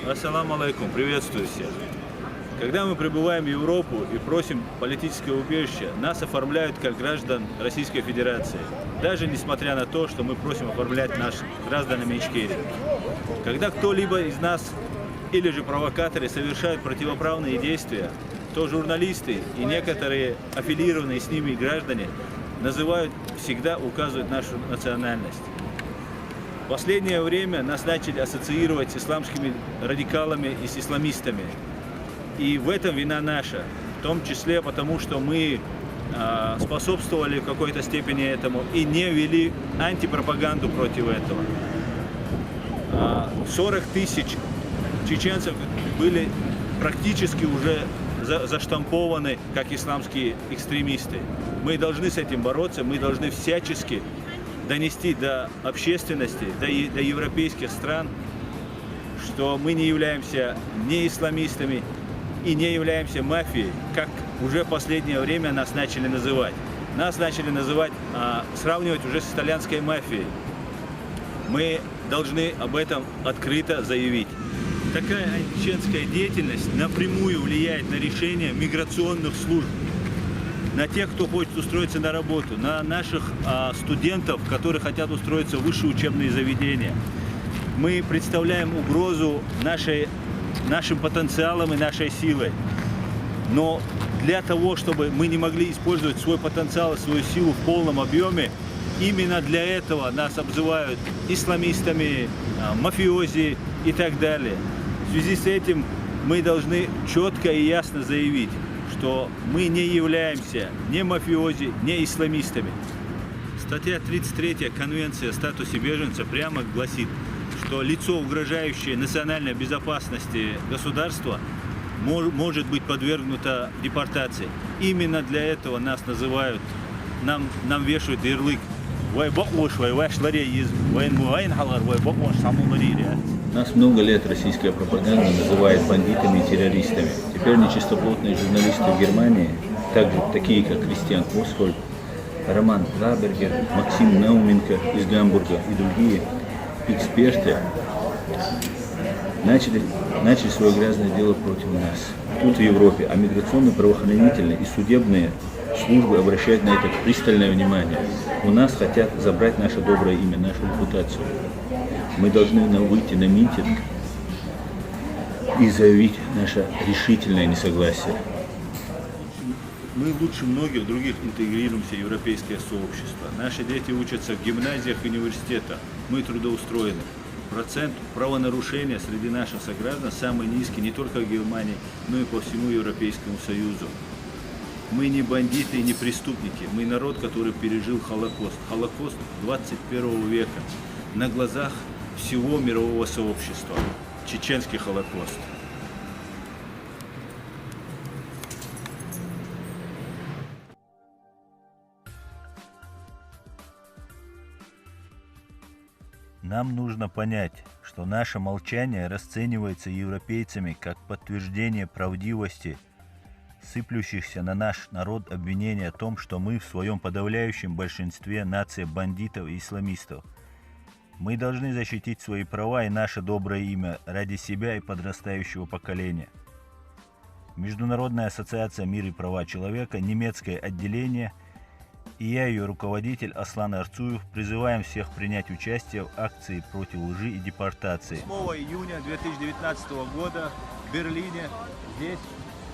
Ассаламу алейкум, приветствую всех. Когда мы прибываем в Европу и просим политическое убежище, нас оформляют как граждан Российской Федерации, даже несмотря на то, что мы просим оформлять нас гражданами Ичкерии. Когда кто-либо из нас или же провокаторы совершают противоправные действия, то журналисты и некоторые аффилированные с ними граждане всегда указывают нашу национальность. В последнее время нас начали ассоциировать с исламскими радикалами и с исламистами. И в этом вина наша, в том числе потому, что мы способствовали в какой-то степени этому и не вели антипропаганду против этого. 40 тысяч чеченцев были практически уже заштампованы как исламские экстремисты. Мы должны с этим бороться, мы должны всячески донести до общественности, до европейских стран, что мы не являемся ни исламистами и не являемся мафией, как уже в последнее время нас начали называть. Нас начали сравнивать уже с итальянской мафией. Мы должны об этом открыто заявить. Такая античеченская деятельность напрямую влияет на решение миграционных служб, на тех, кто хочет устроиться на работу, на наших студентов, которые хотят устроиться в высшие учебные заведения. Мы представляем угрозу нашим потенциалом и нашей силой. Но для того, чтобы мы не могли использовать свой потенциал и свою силу в полном объеме, именно для этого нас обзывают исламистами, мафиози и так далее. В связи с этим мы должны четко и ясно заявить, что мы не являемся ни мафиози, ни исламистами. Статья 33 Конвенции о статусе беженца прямо гласит, что лицо, угрожающее национальной безопасности государства, может быть подвергнуто депортации. Именно для этого нас называют, нам вешают ярлык. Нас много лет российская пропаганда называет бандитами и террористами. Теперь нечистоплотные журналисты в Германии, такие как Кристиан Освальд, Роман Лабергер, Максим Науменко из Гамбурга и другие эксперты, начали свое грязное дело против нас. Тут в Европе, а миграционные, правоохранительные и судебные службы обращают на это пристальное внимание. У нас хотят забрать наше доброе имя, нашу репутацию. Мы должны выйти на митинг и заявить наше решительное несогласие. Мы лучше многих других интегрируемся в европейское сообщество. Наши дети учатся в гимназиях и университетах. Мы трудоустроены. Процент правонарушения среди наших сограждан самый низкий не только в Германии, но и по всему Европейскому Союзу. Мы не бандиты и не преступники. Мы народ, который пережил Холокост. Холокост 21 века. На глазах всего мирового сообщества. Чеченский Холокост. Нам нужно понять, что наше молчание расценивается европейцами как подтверждение правдивости сыплющихся на наш народ обвинений о том, что мы в своем подавляющем большинстве нация бандитов и исламистов. Мы должны защитить свои права и наше доброе имя ради себя и подрастающего поколения. Международная ассоциация «Мир и права человека», немецкое отделение и я, ее руководитель Аслан Арцуев, призываем всех принять участие в акции против лжи и депортации. 8 июня 2019 года в Берлине, здесь,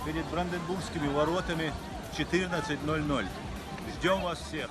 перед Бранденбургскими воротами, 14:00. Ждем вас всех!